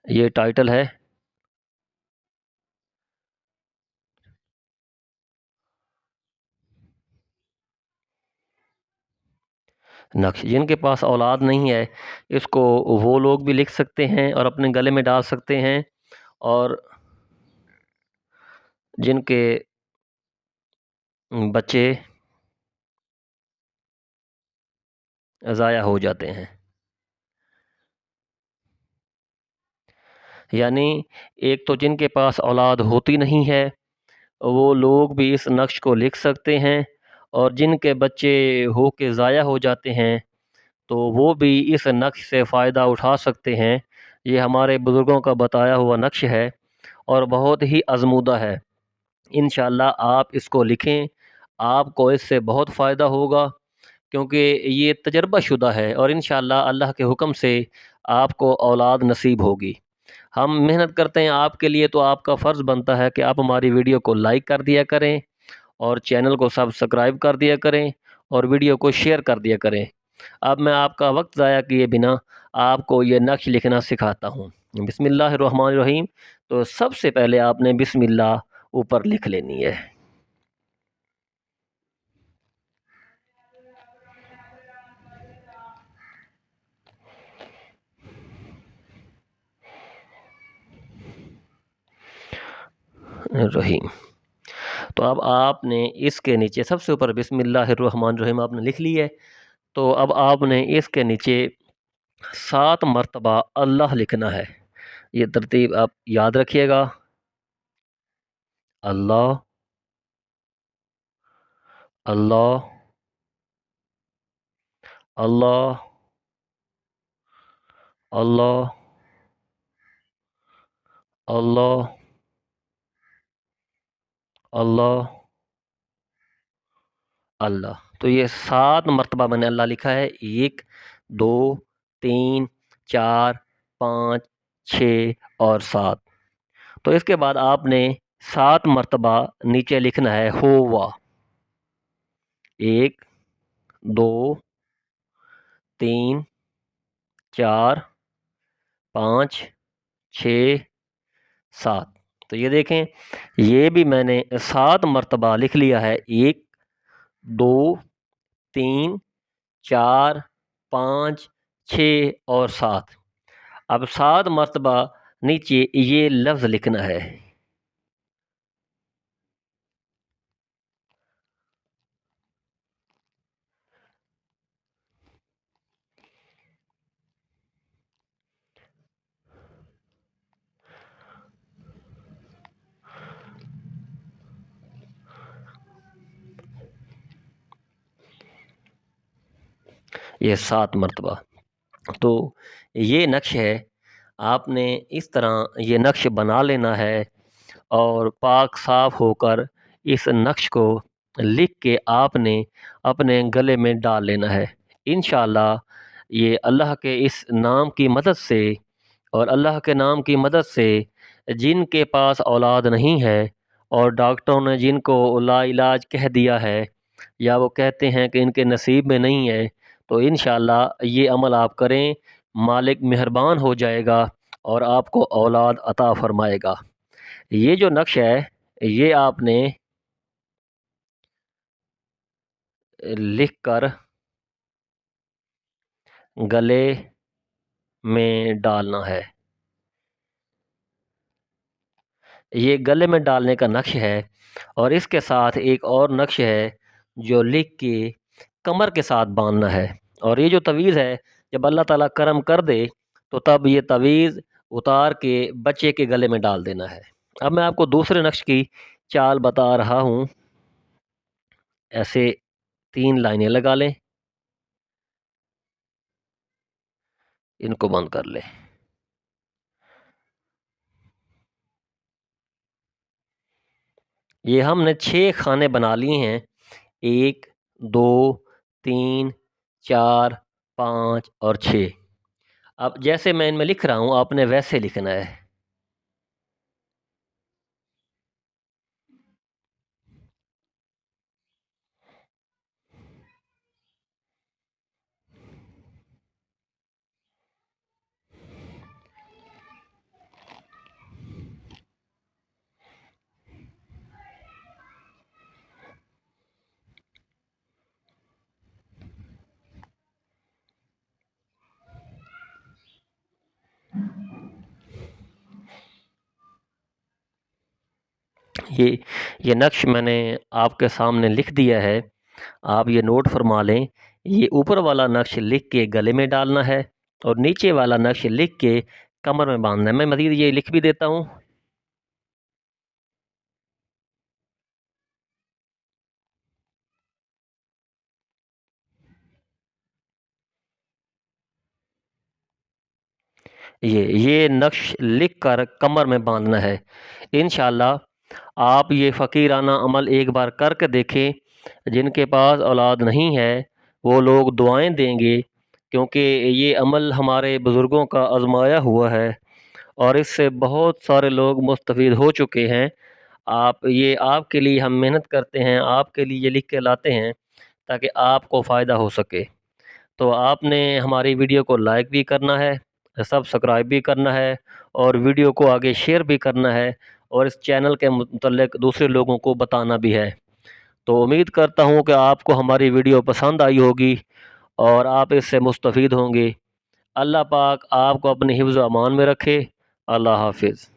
یہ ٹائٹل ہے۔ نقش جن کے پاس اولاد نہیں ہے اس کو وہ لوگ بھی لکھ سکتے ہیں اور اپنے گلے میں ڈال سکتے ہیں، اور جن کے بچے ضائع ہو جاتے ہیں، یعنی ایک تو جن کے پاس اولاد ہوتی نہیں ہے وہ لوگ بھی اس نقش کو لکھ سکتے ہیں، اور جن کے بچے ہو کے ضائع ہو جاتے ہیں تو وہ بھی اس نقش سے فائدہ اٹھا سکتے ہیں۔ یہ ہمارے بزرگوں کا بتایا ہوا نقش ہے اور بہت ہی آزمودہ ہے۔ انشاءاللہ آپ اس کو لکھیں، آپ کو اس سے بہت فائدہ ہوگا، کیونکہ یہ تجربہ شدہ ہے، اور انشاءاللہ اللہ کے حکم سے آپ کو اولاد نصیب ہوگی۔ ہم محنت کرتے ہیں آپ کے لیے، تو آپ کا فرض بنتا ہے کہ آپ ہماری ویڈیو کو لائک کر دیا کریں اور چینل کو سبسکرائب کر دیا کریں اور ویڈیو کو شیئر کر دیا کریں۔ اب میں آپ کا وقت ضائع کیے بنا آپ کو یہ نقش لکھنا سکھاتا ہوں۔ بسم اللہ الرحمن الرحیم۔ تو سب سے پہلے آپ نے بسم اللہ اوپر لکھ لینی ہے۔ رحیم۔ تو اب آپ نے اس کے نیچے سب سے اوپر بسم اللہ الرحمن الرحیم آپ نے لکھ لی ہے، تو اب آپ نے اس کے نیچے 7 مرتبہ اللہ لکھنا ہے۔ یہ ترتیب آپ یاد رکھیے گا۔ اللہ، اللہ، اللہ، اللہ، اللہ، اللہ، اللہ۔ تو یہ 7 مرتبہ میں نے اللہ لکھا ہے، 1 2 3 4 5 6 اور 7۔ تو اس کے بعد آپ نے 7 مرتبہ نیچے لکھنا ہے ہوا۔ 1 2 3 4 5 6 7۔ تو یہ دیکھیں، یہ بھی میں نے 7 مرتبہ لکھ لیا ہے، 1 2 3 4 5 6 اور 7۔ اب 7 مرتبہ نیچے یہ لفظ لکھنا ہے۔ یہ 7 مرتبہ۔ تو یہ نقش ہے، آپ نے اس طرح یہ نقش بنا لینا ہے، اور پاک صاف ہو کر اس نقش کو لکھ کے آپ نے اپنے گلے میں ڈال لینا ہے۔ انشاءاللہ یہ اللہ کے اس نام کی مدد سے اور اللہ کے نام کی مدد سے جن کے پاس اولاد نہیں ہے اور ڈاکٹروں نے جن کو لا علاج کہہ دیا ہے، یا وہ کہتے ہیں کہ ان کے نصیب میں نہیں ہے، تو انشاءاللہ یہ عمل آپ کریں، مالک مہربان ہو جائے گا اور آپ کو اولاد عطا فرمائے گا۔ یہ جو نقش ہے یہ آپ نے لکھ کر گلے میں ڈالنا ہے۔ یہ گلے میں ڈالنے کا نقش ہے، اور اس کے ساتھ ایک اور نقش ہے جو لکھ کے کمر کے ساتھ باندھنا ہے، اور یہ جو تعویذ ہے جب اللہ تعالیٰ کرم کر دے تو تب یہ تعویذ اتار کے بچے کے گلے میں ڈال دینا ہے۔ اب میں آپ کو دوسرے نقش کی چال بتا رہا ہوں۔ ایسے 3 لائنیں لگا لیں، ان کو بند کر لیں۔ یہ ہم نے 6 خانے بنا لیے ہیں، 1 2 3 4 5 اور 6۔ اب جیسے میں ان میں لکھ رہا ہوں آپ نے ویسے لکھنا ہے۔ یہ نقش میں نے آپ کے سامنے لکھ دیا ہے، آپ یہ نوٹ فرما لیں۔ یہ اوپر والا نقش لکھ کے گلے میں ڈالنا ہے اور نیچے والا نقش لکھ کے کمر میں باندھنا ہے۔ میں مزید یہ لکھ بھی دیتا ہوں۔ یہ نقش لکھ کر کمر میں باندھنا ہے۔ انشاءاللہ آپ یہ فقیرانہ عمل ایک بار کر کے دیکھیں۔ جن کے پاس اولاد نہیں ہے وہ لوگ دعائیں دیں گے، کیونکہ یہ عمل ہمارے بزرگوں کا آزمایا ہوا ہے اور اس سے بہت سارے لوگ مستفید ہو چکے ہیں۔ آپ کے لیے ہم محنت کرتے ہیں، آپ کے لیے یہ لکھ کے لاتے ہیں تاکہ آپ کو فائدہ ہو سکے۔ تو آپ نے ہماری ویڈیو کو لائک بھی کرنا ہے، سبسکرائب بھی کرنا ہے اور ویڈیو کو آگے شیئر بھی کرنا ہے اور اس چینل کے متعلق دوسرے لوگوں کو بتانا بھی ہے۔ تو امید کرتا ہوں کہ آپ کو ہماری ویڈیو پسند آئی ہوگی اور آپ اس سے مستفید ہوں گے۔ اللہ پاک آپ کو اپنے حفظ و امان میں رکھے۔ اللہ حافظ۔